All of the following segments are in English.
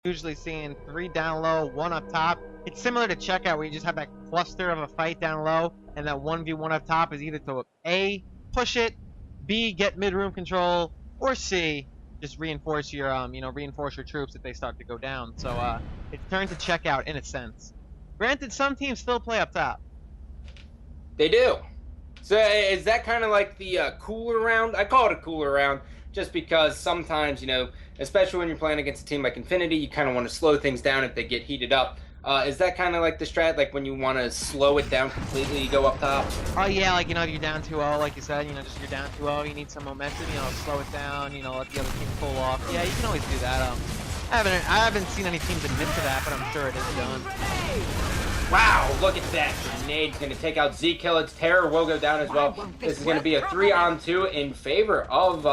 Usually seeing 3 down low, 1 up top. It's similar to checkout where you just have that cluster of a fight down low, and that 1v1 up top is either to A, push it, B, get mid-room control, or C, just reinforce your reinforce your troops if they start to go down. So it's turned to checkout in a sense. Granted, some teams still play up top. They do. So is that kind of like the cooler round? I call it a cooler round just because sometimes, especially when you're playing against a team like Infinity, you kind of want to slow things down if they get heated up. Is that kind of like the strat, like when you want to slow it down completely, you go up top? Oh yeah, like, if you're down 2-0, like you said, just you're down 2-0, you need some momentum, slow it down, let the other team pull off. Yeah, you can always do that. I haven't seen any teams admit to that, but I'm sure it is done. Wow, look at that. Grenade's going to take out Z-Killed's Terror will go down as well. This is going to be a 3-on-2 in favor of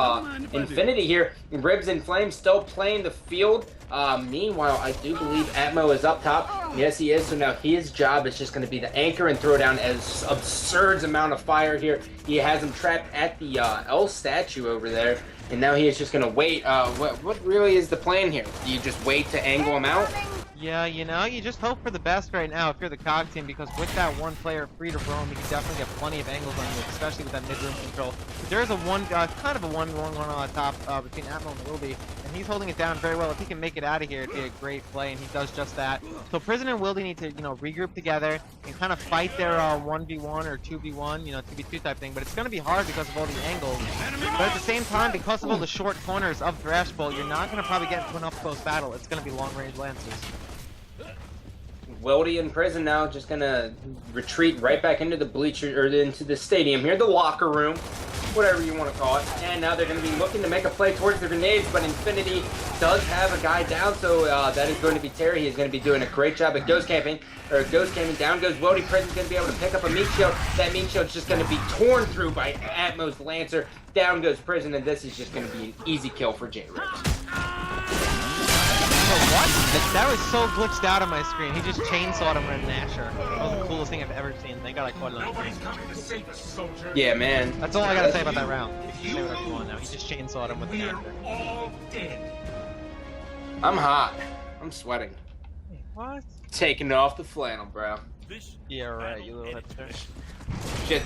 Infinity here. Ribs and Flames still playing the field. Meanwhile, I do believe Atmo is up top. Yes, he is. So now his job is just going to be to anchor and throw down as absurd amount of fire here. He has him trapped at the L statue over there. And now he is just going to wait. What really is the plan here? Do you just wait to angle him out? Yeah, you just hope for the best right now if you're the COG team, because with that one player free to roam, you can definitely get plenty of angles on you, especially with that mid-room control. But there is a kind of a 1-1-1 on the top between Atmo and Wilby, and he's holding it down very well. If he can make it out of here, it'd be a great play, and he does just that. So Prison and Wildy need to, regroup together and kind of fight their 1v1 or 2v1, 2v2 type thing. But it's going to be hard because of all the angles. But at the same time, because of all the short corners of Thrashball, you're not going to probably get into an up-close battle. It's going to be long-range lances. Wildy in Prison now just gonna retreat right back into the bleacher or into the stadium here, the locker room, whatever you want to call it. And now they're gonna be looking to make a play towards the grenades, but Infinity does have a guy down, so that is going to be Terry. He's going to be doing a great job at ghost camping. Down goes Wildy. Prison's going to be able to pick up a meat shield. That meat shield's just going to be torn through by Atmos Lancer. Down goes Prison, and this is just going to be an easy kill for J-Ribs. What? That was so glitched out on my screen. He just chainsawed him with an Asher. That was the coolest thing I've ever seen. Thank God I caught it on screen. Yeah, man. That's all I gotta say about that round. You can say whatever you want now. He just chainsawed him with an Asher. I'm hot. I'm sweating. What? Taking off the flannel, bro. Yeah, right, you little hipster. Shit.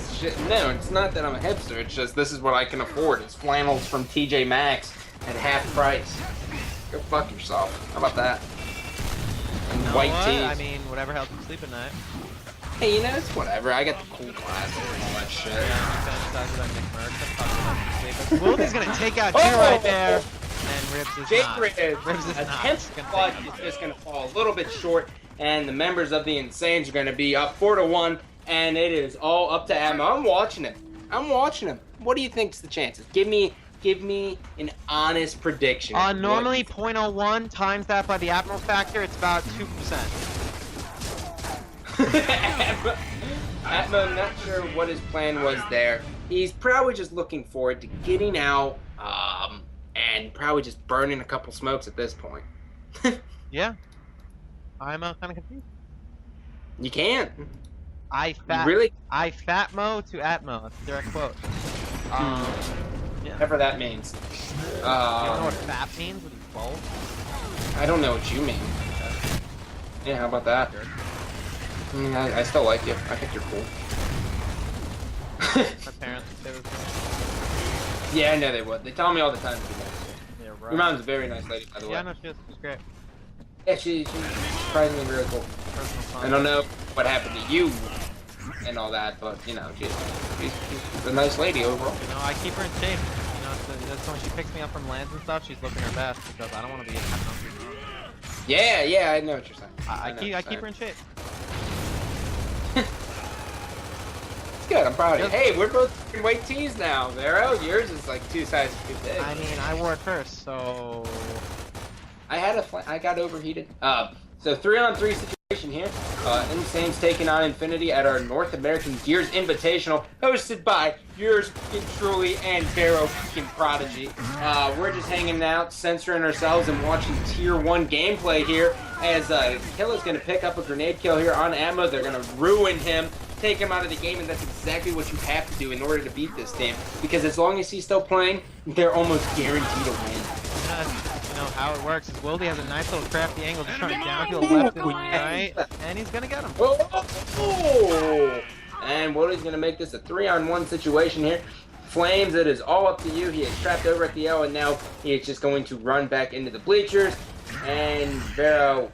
No, it's not that I'm a hipster. It's just this is what I can afford. It's flannels from TJ Maxx at half price. Go fuck yourself. How about that? And white tees. I mean, whatever helps you sleep at night. Hey, it's whatever. I got the cool glasses and all that shit. Yeah, Wildy's gonna take out two right there, and Ribs is J-Ribs. Ribs is Attempt clutch is just gonna fall a little bit short, and the members of the Insanes are gonna be up 4-1, and it is all up to Atmo. I'm watching him. What do you think's the chances? Give me an honest prediction. Normally 0.01 times that by the Atmo factor, it's about 2%. Atmo, not sure what his plan was there. He's probably just looking forward to getting out, and probably just burning a couple smokes at this point. Yeah. I'm kind of confused. You can't. I fatmo to Atmo. That's a direct quote. Yeah. Whatever that means. You don't know what fat means when he's bald? I don't know what you mean. Yeah, how about that? I still like you. I think you're cool. My parents would say this. Yeah, I know they would. They tell me all the time to be nice. Yeah, right. Your mom's a very nice lady, by the way. Yeah, no, she is. She's great. Yeah, she's surprisingly really cool. I don't know what happened to you and all that, but she's a nice lady overall. I keep her in shape. That's when she picks me up from lands and stuff. She's looking her best because I don't want to be in hungry. Yeah, I know what you're saying. I keep her in shape. It's good. I'm proud of you. Hey, we're both in weight tees now, Vero. Yours is like 2 sizes too big. I mean, I wore it first, so I got overheated. So 3-on-3 situation here. Insane's taking on Infinity at our North American Gears Invitational, hosted by yours truly and Vero Prodigy. We're just hanging out, censoring ourselves, and watching Tier 1 gameplay here. As Killer's going to pick up a grenade kill here on Atmo. They're going to ruin him, take him out of the game, and that's exactly what you have to do in order to beat this team. Because as long as he's still playing, they're almost guaranteed to win. know how it works is Wildy has a nice little crafty angle, just trying to downfield left and right, and he's gonna get him. Oh! And Wildy's gonna make this a 3-on-1 situation here. Flames, it is all up to you. He is trapped over at the L, and now he is just going to run back into the bleachers. And Vero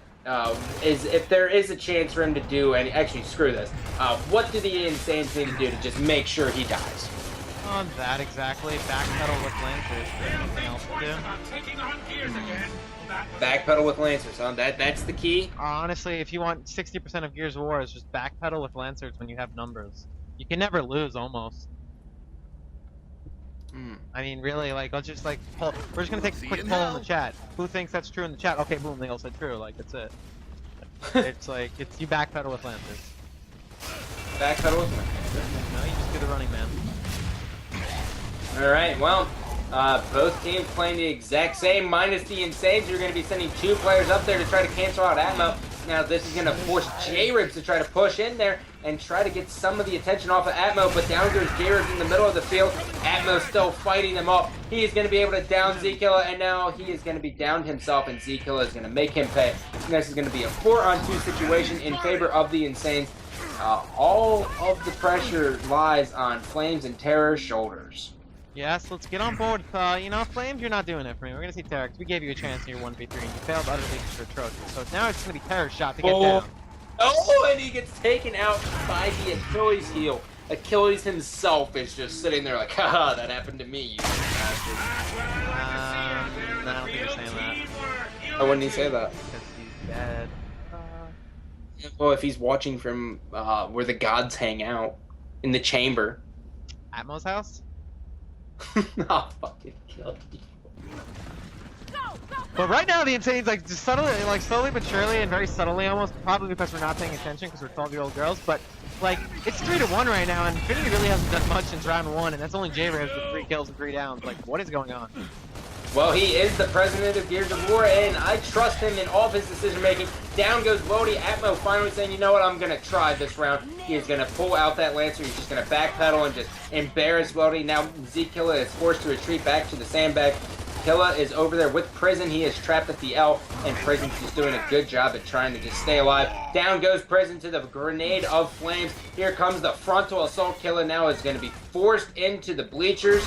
if there is a chance for him to do, and actually screw this, what do the Insanes need to do to just make sure he dies? On that exactly, backpedal with Lancers. Anything else to do? Backpedal with Lancers, huh? That's the key? Honestly, if you want 60% of Gears of War, is just backpedal with Lancers when you have numbers. You can never lose, almost. I mean, really, like, let's just, like, pull. We're just gonna take a quick poll in the chat. Who thinks that's true in the chat? Okay, boom, they all said true, like, that's it. It's like, it's you backpedal with Lancers. Backpedal with Lancers? No, you just do the running man. Alright, well, both teams playing the exact same, minus the Insanes. You're going to be sending 2 players up there to try to cancel out Atmo. Now, this is going to force J-Ribs to try to push in there and try to get some of the attention off of Atmo, but down goes J-Ribs in the middle of the field. Atmo's still fighting them up. He is going to be able to down Z-Killer, and now he is going to be downed himself, and Z-Killer is going to make him pay. And this is going to be a 4-on-2 situation in favor of the Insanes. All of the pressure lies on Flames and Terror's shoulders. Yes, let's get on board. You know, Flames, you're not doing it for me. We're gonna see Terror, 'cause we gave you a chance in your 1v3, and you failed utterly to atrocious. So now it's gonna be Terror's shot to get down. Oh, and he gets taken out by the Achilles heel. Achilles himself is just sitting there like, haha, that happened to me, you bastard. I don't think you're saying that. Oh, wouldn't he say that? Because he's dead. Well, if he's watching from where the gods hang out, in the chamber. Atmo's house? I'll fucking kill you. But right now the Insane's like just subtly, like slowly but surely and very subtly almost, probably because we're not paying attention because we're 12-year-old girls, but like it's 3-1 right now, and Infinity really hasn't done much since round 1, and that's only J-Ribs with 3 kills and 3 downs. Like, what is going on? Well, he is the president of Gears of War, and I trust him in all of his decision-making. Down goes Lodi. Atmo finally saying, you know what, I'm going to try this round. He is going to pull out that Lancer. He's just going to backpedal and just embarrass Lodi. Now, Z-Killa is forced to retreat back to the sandbag. Killa is over there with Prison. He is trapped at the L, and Prison's just doing a good job at trying to just stay alive. Down goes Prison to the grenade of flames. Here comes the frontal assault. Killa now is going to be forced into the bleachers,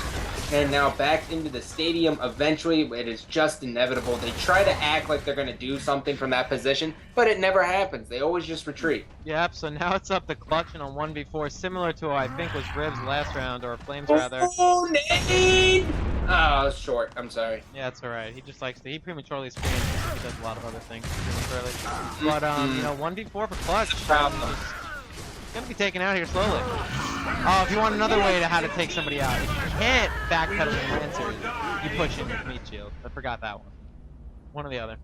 and now back into the stadium eventually. It is just inevitable. They try to act like they're going to do something from that position, but it never happens. They always just retreat. Yep, so now it's up to Clutch in a 1v4, similar to what I think was Ribs last round, or Flames rather. Oh, nade! Oh, it's short. I'm sorry. Yeah, it's alright. He just likes to, he prematurely screams. He does a lot of other things prematurely. But, you know, 1v4 for Clutch. He's gonna be taken out here slowly. Oh, if you want another way to how to take somebody out, if you can't backpedal with Lancers, you push him with Meat Shield. I forgot that one. One or the other.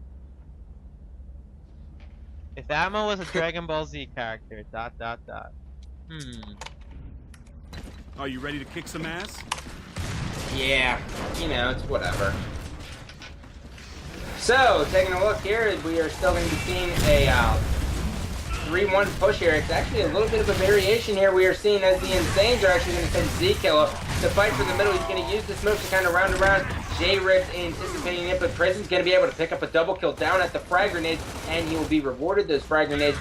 If Atmo was a Dragon Ball Z character, ... Are you ready to kick some ass? Yeah, you know, it's whatever. So, taking a look here, we are still going to be seeing a 3-1 push here. It's actually a little bit of a variation here. We are seeing as the Insanes are actually going to send Z-Killa to fight for the middle. He's going to use the smoke to kind of round around. J-Ribs anticipating it, but Prison's going to be able to pick up a double kill down at the frag grenades, and he will be rewarded those frag grenades.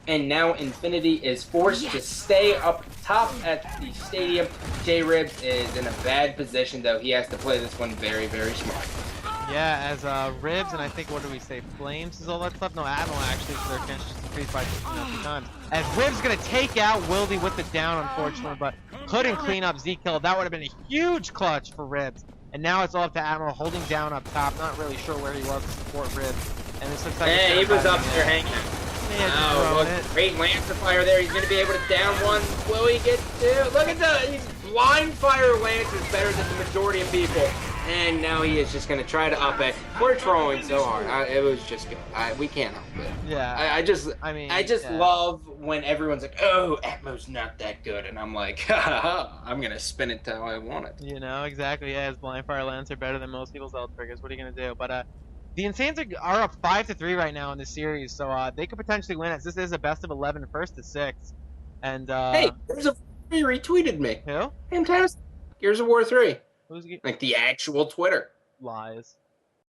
And now Infinity is forced to stay up top at the stadium. J-Ribs is in a bad position, though. He has to play this one very, very smart. Yeah, as Ribs and I think, what do we say, Flames is all that stuff? No, Atmo actually, so their chance just increased by 2 times. As Ribs gonna take out Wildy with the down, unfortunately, but couldn't clean up Z-Kill. That would have been a huge clutch for Ribs. And now it's all up to Atmo holding down up top. Not really sure where he was to support Ribs. And this looks like he was up there hanging. Oh, look, great Lancer fire there. He's going to be able to down one. Will he get two? Look at that. He's blind fire Lancers better than the majority of people. And now he is just going to try to up it. We're trolling so hard. It was just good. We can't help it. Yeah. I just love when everyone's like, oh, Atmo's not that good. And I'm like, ha ha ha. I'm going to spin it how I want it. You know, exactly. Yeah, his blind fire Lancer better than most people's ult triggers. What are you going to do? But, the Insanes are up 5-3 right now in this series, so they could potentially win it. This is a best of 11, first to 6. And hey, Gears of War 3 retweeted me. Who? Fantastic. Gears of War 3. Who's like the actual Twitter. Lies.